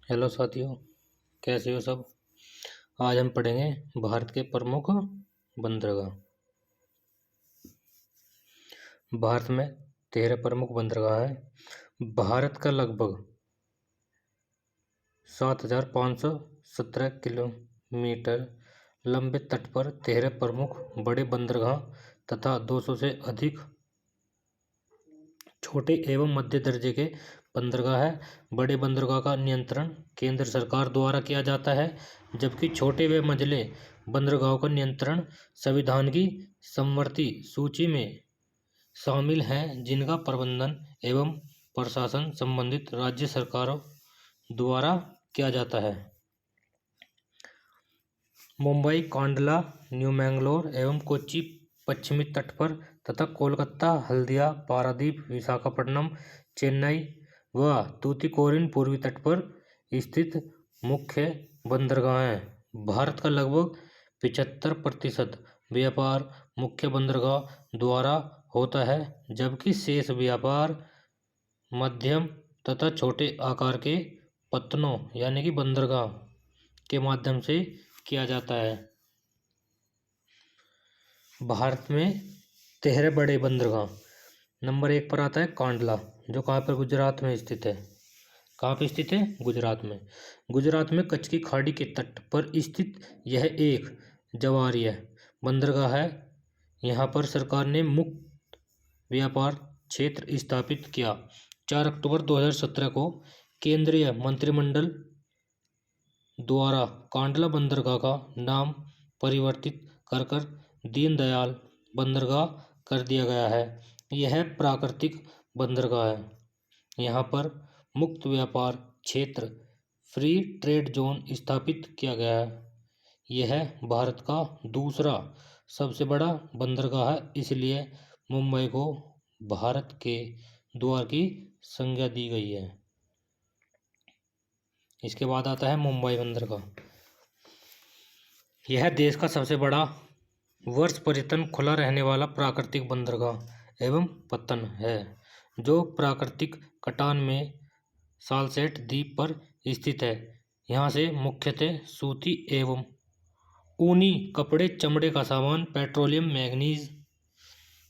Hello साथियों, कैसे हो सब। आज हम पढ़ेंगे भारत के प्रमुख बंदरगाह। भारत में 13 प्रमुख बंदरगाह हैं। भारत का लगभग 7,517 किलोमीटर लंबे तट पर 13 प्रमुख बड़े बंदरगाह तथा 200 से अधिक छोटे एवं मध्य दर्जे के बंदरगाह है। बड़े बंदरगाह का नियंत्रण केंद्र सरकार द्वारा किया जाता है, जबकि छोटे व मझले बंदरगाहों का नियंत्रण संविधान की समवर्ती सूची में शामिल हैं, जिनका प्रबंधन एवं प्रशासन संबंधित राज्य सरकारों द्वारा किया जाता है। मुंबई, कांडला, न्यू मैंगलोर एवं कोच्चि पश्चिमी तट पर तथा कोलकाता, हल्दिया, पारादीप, विशाखापट्टनम, चेन्नई व तूतीकोरिन पूर्वी तट पर स्थित मुख्य बंदरगाह हैं। भारत का लगभग 75% व्यापार मुख्य बंदरगाह द्वारा होता है, जबकि शेष व्यापार मध्यम तथा छोटे आकार के पत्तनों यानी कि बंदरगाह के माध्यम से किया जाता है। भारत में 13 बड़े बंदरगाह। नंबर 1 पर आता है कांडला, जो कहाँ पर गुजरात में स्थित है। कहाँ पे स्थित है? गुजरात में। गुजरात में कच्छ की खाड़ी के तट पर स्थित यह एक जवारीय बंदरगाह है। यहाँ पर सरकार ने मुक्त व्यापार क्षेत्र स्थापित किया। 4 अक्टूबर 2017 को केंद्रीय मंत्रिमंडल द्वारा कांडला बंदरगाह का नाम परिवर्तित कर दीनदयाल बंदरगाह कर दिया गया है। यह प्राकृतिक बंदरगाह है। यहाँ पर मुक्त व्यापार क्षेत्र फ्री ट्रेड जोन स्थापित किया गया है। यह भारत का दूसरा सबसे बड़ा बंदरगाह है, इसलिए मुंबई को भारत के द्वार की संज्ञा दी गई है। इसके बाद आता है मुंबई बंदरगाह। यह देश का सबसे बड़ा वर्ष पर्यटन खुला रहने वाला प्राकृतिक बंदरगाह एवं पत्तन है, जो प्राकृतिक कटान में सालसेट द्वीप पर स्थित है। यहाँ से मुख्यतः सूती एवं ऊनी कपड़े, चमड़े का सामान, पेट्रोलियम, मैग्नीज,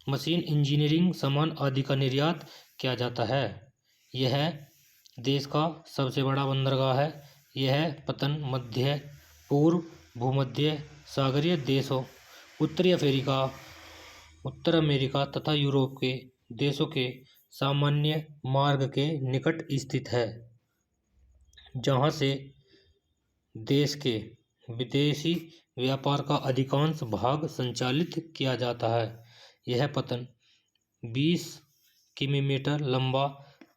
मशीन इंजीनियरिंग सामान आदि का निर्यात किया जाता है। यह देश का सबसे बड़ा बंदरगाह है। यह पतन मध्य पूर्व भूमध्य सागरीय देशों, उत्तरी अफ्रीका, उत्तर अमेरिका तथा यूरोप के देशों के सामान्य मार्ग के निकट स्थित है, जहाँ से देश के विदेशी व्यापार का अधिकांश भाग संचालित किया जाता है। यह पतन 20 किलोमीटर लंबा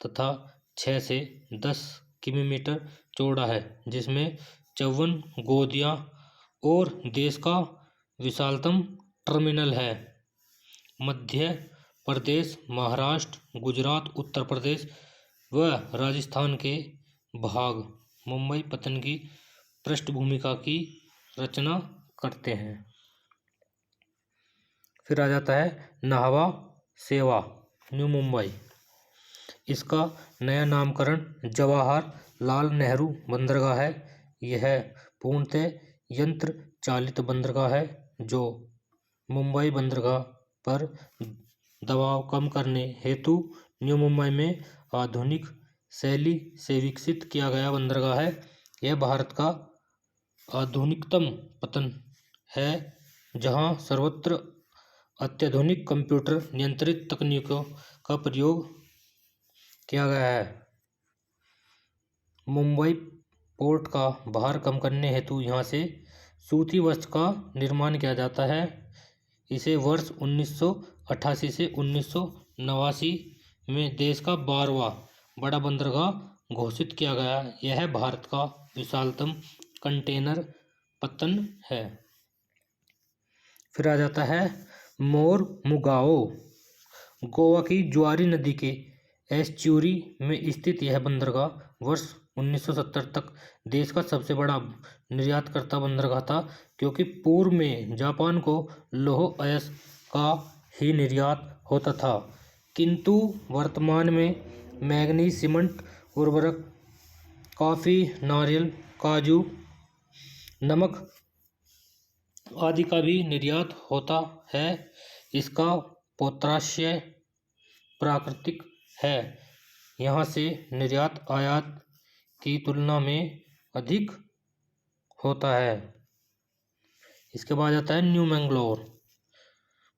तथा 6 से 10 किलोमीटर चौड़ा है, जिसमें 54 गोदियाँ और देश का विशालतम टर्मिनल है। मध्य प्रदेश, महाराष्ट्र, गुजरात, उत्तर प्रदेश व राजस्थान के भाग मुंबई पतन की पृष्ठभूमिका की रचना करते हैं। फिर आ जाता है नाहवा सेवा न्यू मुंबई। इसका नया नामकरण जवाहरलाल नेहरू बंदरगाह है। यह पूर्णतः यंत्र चालित बंदरगाह है, जो मुंबई बंदरगाह पर दबाव कम करने हेतु न्यू मुंबई में आधुनिक शैली से विकसित किया गया बंदरगाह है। यह भारत का आधुनिकतम पतन है, जहां सर्वत्र अत्याधुनिक कंप्यूटर नियंत्रित तकनीकों का प्रयोग किया गया है। मुंबई पोर्ट का भार कम करने हेतु यहाँ से सूती वस्त्र का निर्माण किया जाता है। इसे वर्ष 1988 से 1989 में देश का 12वां बड़ा बंदरगाह घोषित किया गया। यह भारत का विशालतम कंटेनर पत्तन है। फिर आ जाता है मोरमुगाओ। गोवा की ज्वारी नदी के एस्च्यूरी में स्थित यह बंदरगाह वर्ष 1970 तक देश का सबसे बड़ा निर्यातकर्ता बंदरगाह था, क्योंकि पूर्व में जापान को लौह अयस्क का ही निर्यात होता था, किंतु वर्तमान में मैंगनीज, सीमेंट, उर्वरक कॉफ़ी, नारियल, काजू, नमक आदि का भी निर्यात होता है। इसका पोताश्रय प्राकृतिक है। यहाँ से निर्यात आयात की तुलना में अधिक होता है। इसके बाद आता है न्यू मैंगलोर।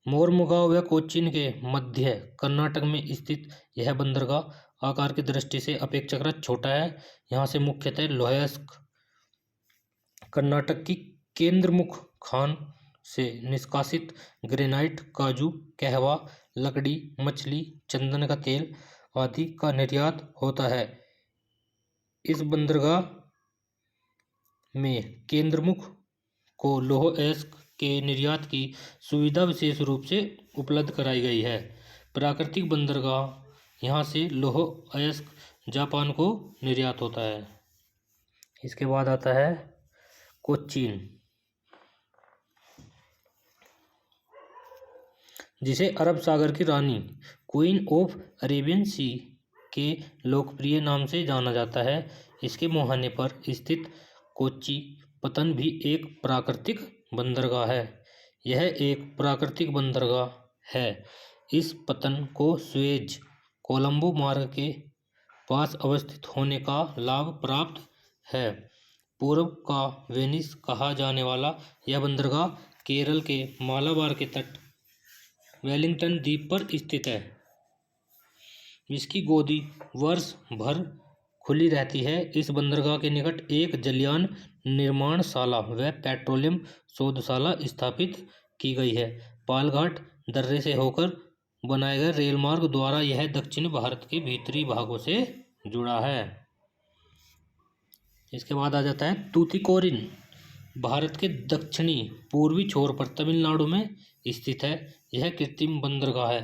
मोरमुगांव व कोचीन के मध्य कर्नाटक में स्थित यह बंदरगाह आकार की दृष्टि से अपेक्षाकृत छोटा है। यहाँ से मुख्यतः लोहायस्क कर्नाटक की केंद्रमुख खान से निष्कासित ग्रेनाइट, काजू, कहवा, लकड़ी, मछली, चंदन का तेल आदि का निर्यात होता है। इस बंदरगाह में केंद्रमुख को लौह अयस्क के निर्यात की सुविधा विशेष रूप से उपलब्ध कराई गई है। प्राकृतिक बंदरगाह यहाँ से लौह अयस्क जापान को निर्यात होता है। इसके बाद आता है कोचीन, जिसे अरब सागर की रानी, क्वीन ऑफ अरेबियन सी के लोकप्रिय नाम से जाना जाता है। इसके मुहाने पर स्थित कोच्चि पत्तन भी एक प्राकृतिक बंदरगाह है। यह एक प्राकृतिक बंदरगाह है। इस पत्तन को सुएज कोलंबो मार्ग के पास अवस्थित होने का लाभ प्राप्त है। पूर्व का वेनिस कहा जाने वाला यह बंदरगाह केरल के मालाबार के तट वेलिंगटन द्वीप पर स्थित है। इसकी गोदी वर्ष भर खुली रहती है। इस बंदरगाह के निकट एक जलयान निर्माणशाला व पेट्रोलियम शोधशाला स्थापित की गई है। पालघाट दर्रे से होकर बनाए गए रेल मार्ग द्वारा यह दक्षिण भारत के भीतरी भागों से जुड़ा है। इसके बाद आ जाता है तूतीकोरिन। भारत के दक्षिणी पूर्वी छोर पर तमिलनाडु में स्थित है। यह कृत्रिम बंदरगाह है।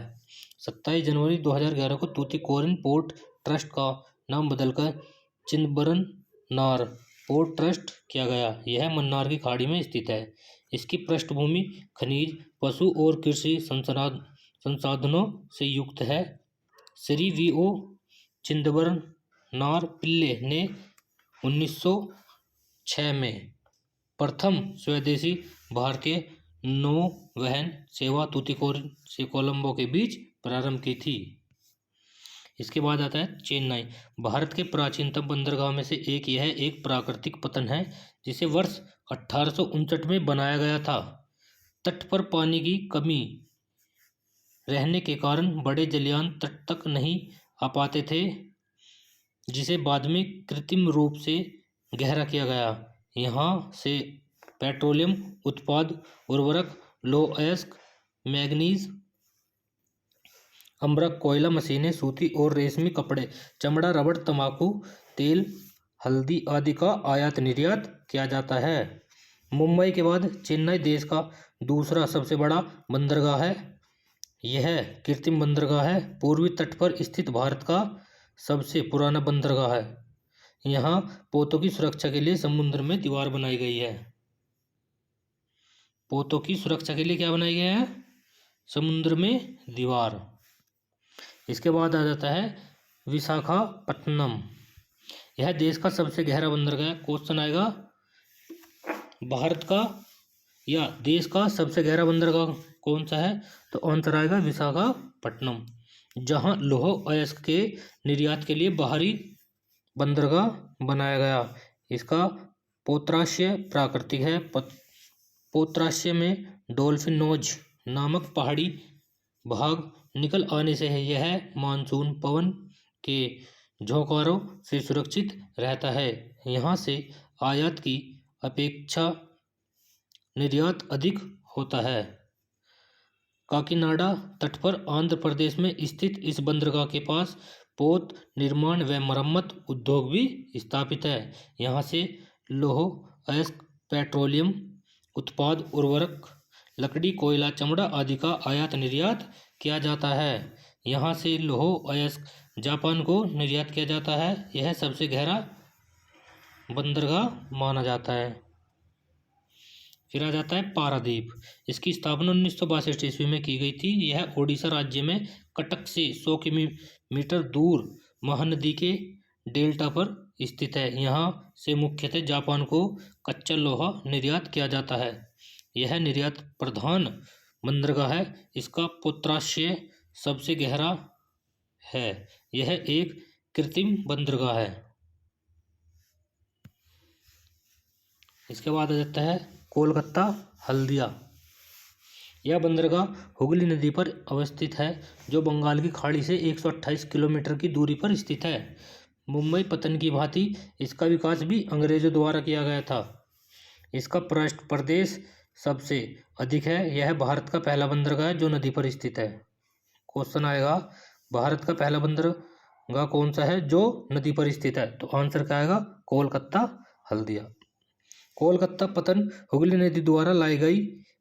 27 जनवरी 2011 को तूतीकोरिन पोर्ट ट्रस्ट का नाम बदलकर चिदंबरनार पोर्ट ट्रस्ट किया गया। यह मन्नार की खाड़ी में स्थित है। इसकी पृष्ठभूमि खनिज, पशु और कृषि संसाधनों से युक्त है। श्री वी.ओ. चिदंबरनार पिल्ले ने 1906 में प्रथम स्वदेशी भारतीय नौवहन सेवा तूतीकोरिन से कोलंबो के बीच प्रारंभ की थी। इसके बाद आता है चेन्नई। भारत के प्राचीनतम बंदरगाह में से एक यह एक प्राकृतिक पत्तन है, जिसे वर्ष 1859 में बनाया गया था। तट पर पानी की कमी रहने के कारण बड़े जलयान तट तक नहीं आ पाते थे, जिसे बाद में कृत्रिम रूप से गहरा किया गया। यहाँ से पेट्रोलियम उत्पाद, उर्वरक, लौह अयस्क, मैग्नीज, अम्बरक, कोयला, मशीनें, सूती और रेशमी कपड़े, चमड़ा, रबड़, तंबाकू, तेल, हल्दी आदि का आयात निर्यात किया जाता है। मुंबई के बाद चेन्नई देश का दूसरा सबसे बड़ा बंदरगाह है। यह कृत्रिम बंदरगाह है। पूर्वी तट पर स्थित भारत का सबसे पुराना बंदरगाह है। यहाँ पोतों की सुरक्षा के लिए समुद्र में दीवार बनाई गई है। पोतों की सुरक्षा के लिए क्या बनाई गई है? समुद्र में दीवार। इसके बाद आ जाता है विशाखापट्टनम। यह देश का सबसे गहरा बंदरगाह है। क्वेश्चन आएगा भारत का या देश का सबसे गहरा बंदरगाह कौन सा है? तो आंसर आएगा विशाखापट्टनम, जहां लौह अयस्क के निर्यात के लिए बाहरी बंदरगाह बनाया गया। इसका पोताश्रय प्राकृतिक है। पोताश्रय में डॉल्फिन नोज नामक पहाड़ी भाग निकल आने से यह मानसून पवन के झोंकारों से सुरक्षित रहता है। यहाँ से आयात की अपेक्षा निर्यात अधिक होता है। काकीनाडा तट पर आंध्र प्रदेश में स्थित इस बंदरगाह के पास पोत निर्माण व मरम्मत उद्योग भी स्थापित है। यहाँ से लौह अयस्क, पेट्रोलियम उत्पाद, उर्वरक, लकड़ी, कोयला, चमड़ा आदि का आयात निर्यात किया जाता है। यहाँ से लौह अयस्क जापान को निर्यात किया जाता है। यह सबसे गहरा बंदरगाह माना जाता है। फिर आ जाता है पारादीप। इसकी स्थापना 1962 ईस्वी में की गई थी। यह ओडिशा राज्य में कटक से 100 किलोमीटर दूर महानदी के डेल्टा पर स्थित है। यहाँ से मुख्यतः जापान को कच्चा लोहा निर्यात किया जाता है। यह निर्यात प्रधान बंदरगाह है। इसका पोत्राशय सबसे गहरा है। यह एक कृत्रिम बंदरगाह है। इसके बाद आ जाता है कोलकाता हल्दिया। यह बंदरगाह हुगली नदी पर अवस्थित है, जो बंगाल की खाड़ी से 128 किलोमीटर की दूरी पर स्थित है। मुंबई पत्तन की भांति इसका विकास भी अंग्रेजों द्वारा किया गया था। इसका पृष्ठ प्रदेश सबसे अधिक है। यह भारत का पहला बंदरगाह है जो नदी पर स्थित है। क्वेश्चन आएगा, भारत का पहला बंदरगाह कौन सा है जो नदी पर स्थित है? तो आंसर क्या आएगा? कोलकाता हल्दिया। कोलकाता पत्तन हुगली नदी द्वारा लाई गई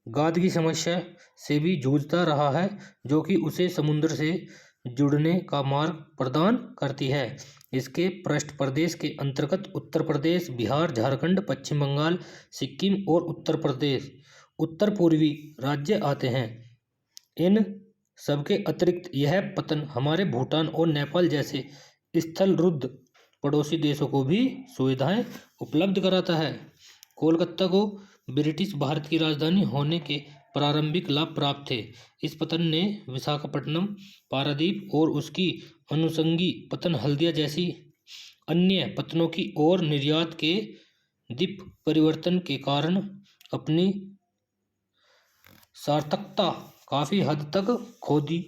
गाद की समस्या से भी जूझता रहा है, जो कि उसे समुद्र से जुड़ने का मार्ग प्रदान करती है। इसके पृष्ठ प्रदेश के अंतर्गत उत्तर प्रदेश, बिहार, झारखंड, पश्चिम बंगाल, सिक्किम और उत्तर प्रदेश उत्तर पूर्वी राज्य आते हैं। इन सबके अतिरिक्त यह पत्तन हमारे भूटान और नेपाल जैसे स्थलरुद्ध पड़ोसी देशों को भी सुविधाएं उपलब्ध कराता है। कोलकाता को ब्रिटिश भारत की राजधानी होने के प्रारंभिक लाभ प्राप्त थे। इस पत्तन ने विशाखापट्टनम, पारादीप और उसकी अनुषंगी पत्तन हल्दिया जैसी अन्य पत्तनों की ओर निर्यात के दिप परिवर्तन के कारण अपनी सार्थकता काफी हद तक खो दी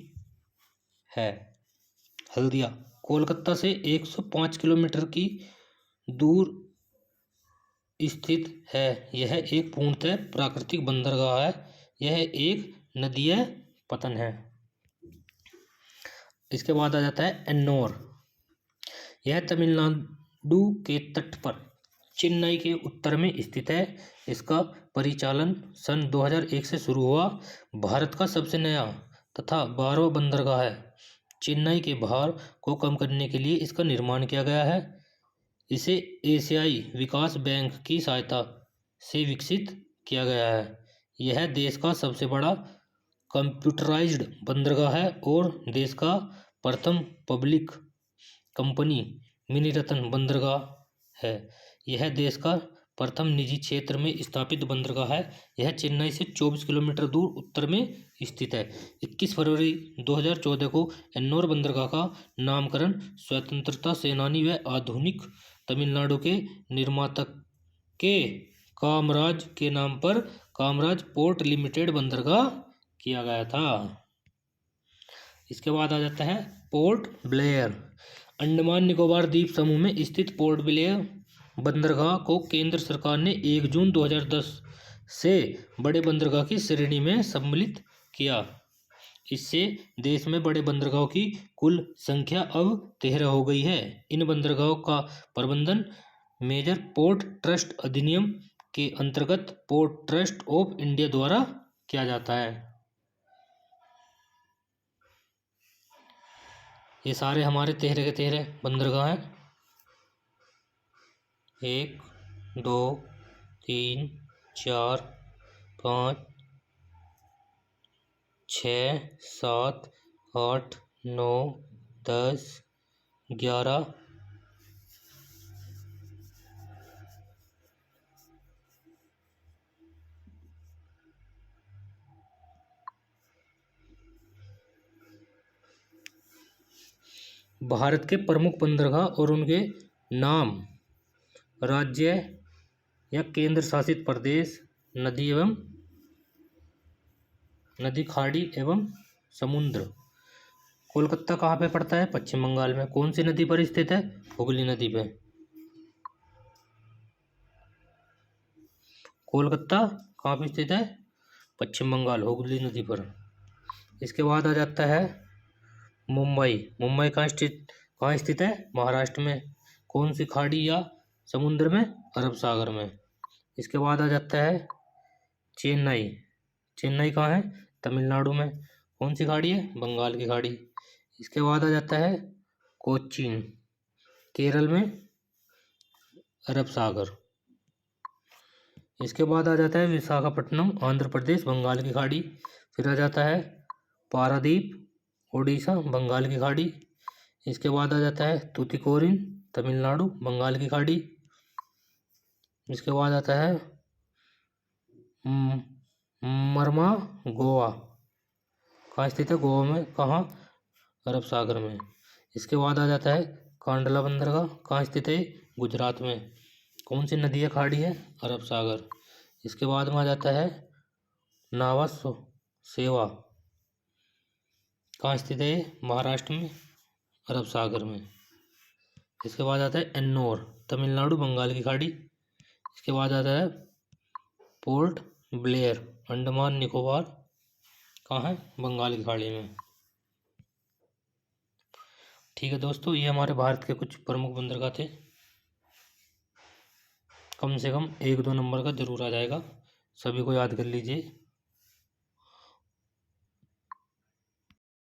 है। हल्दिया कोलकाता से 105 किलोमीटर की दूर स्थित है। यह एक पूर्णतः प्राकृतिक बंदरगाह है। यह एक नदीय पत्तन है। इसके बाद आ जाता है एन्नोर। यह तमिलनाडु के तट पर चेन्नई के उत्तर में स्थित है। इसका परिचालन सन 2001 से शुरू हुआ। भारत का सबसे नया तथा 12वां बंदरगाह है। चेन्नई के भार को कम करने के लिए इसका निर्माण किया गया है। इसे एशियाई विकास बैंक की सहायता से विकसित किया गया है। यह देश का सबसे बड़ा कंप्यूटराइज्ड बंदरगाह है और देश का प्रथम पब्लिक कंपनी मिनीरत्न बंदरगाह है। यह देश का प्रथम निजी क्षेत्र में स्थापित बंदरगाह है। यह चेन्नई से 24 किलोमीटर दूर उत्तर में स्थित है। 21 फरवरी 2014 को एन्नोर बंदरगाह का नामकरण स्वतंत्रता सेनानी व आधुनिक तमिलनाडु के निर्माता के कामराज के नाम पर कामराज पोर्ट लिमिटेड बंदरगाह किया गया था। इसके बाद आ जाता है पोर्ट ब्लेयर। अंडमान निकोबार द्वीप समूह में स्थित पोर्ट ब्लेयर बंदरगाह को केंद्र सरकार ने 1 जून 2010 से बड़े बंदरगाह की श्रेणी में सम्मिलित किया। इससे देश में बड़े बंदरगाहों की कुल संख्या अब 13 हो गई है। इन बंदरगाहों का प्रबंधन मेजर पोर्ट ट्रस्ट अधिनियम के अंतर्गत पोर्ट ट्रस्ट ऑफ इंडिया द्वारा किया जाता है। ये सारे हमारे 13 के 13 बंदरगाह हैं। 1, 2, 3, 4, 5, 6, 7, 8, 9, 10, 11, भारत के प्रमुख बंदरगाह और उनके नाम राज्य या केंद्र शासित प्रदेश, नदी, खाड़ी एवं समुद्र। कोलकाता कहाँ पे पड़ता है? पश्चिम बंगाल में। कौन सी नदी पर स्थित है? हुगली नदी पे। कोलकाता कहाँ पे स्थित है? पश्चिम बंगाल, हुगली नदी पर। इसके बाद आ जाता है मुंबई। मुंबई कहाँ स्थित है? महाराष्ट्र में। कौन सी खाड़ी या समुद्र में? अरब सागर में। इसके बाद आ जाता है चेन्नई। चेन्नई कहाँ है? तमिलनाडु में। कौन सी खाड़ी है? बंगाल की खाड़ी। इसके बाद आ जाता है कोचीन, केरल में, अरब सागर। इसके बाद आ जाता है विशाखापट्टनम, आंध्र प्रदेश, बंगाल की खाड़ी। फिर आ जाता है पारादीप, उड़ीसा, बंगाल की खाड़ी। इसके बाद आ जाता है तूतीकोरिन, तमिलनाडु बंगाल की खाड़ी। इसके बाद आता है मरमा गोवा। कहाँ स्थित है? गोवा में। कहाँ? अरब सागर में। इसके बाद आ जाता है कांडला बंदरगाह। कहाँ स्थित है? गुजरात में। कौन सी नदी है खाड़ी है? अरब सागर। इसके बाद में आ जाता है नावा सेवा। कहाँ स्थित है? महाराष्ट्र में, अरब सागर में। इसके बाद आता है एन्नोर, तमिलनाडु बंगाल की खाड़ी। इसके बाद आता है पोर्ट ब्लेयर, अंडमान निकोबार। कहाँ है? बंगाल की खाड़ी में। ठीक है दोस्तों, ये हमारे भारत के कुछ प्रमुख बंदरगाह थे। कम से कम 1-2 नंबर का जरूर आ जाएगा, सभी को याद कर लीजिए।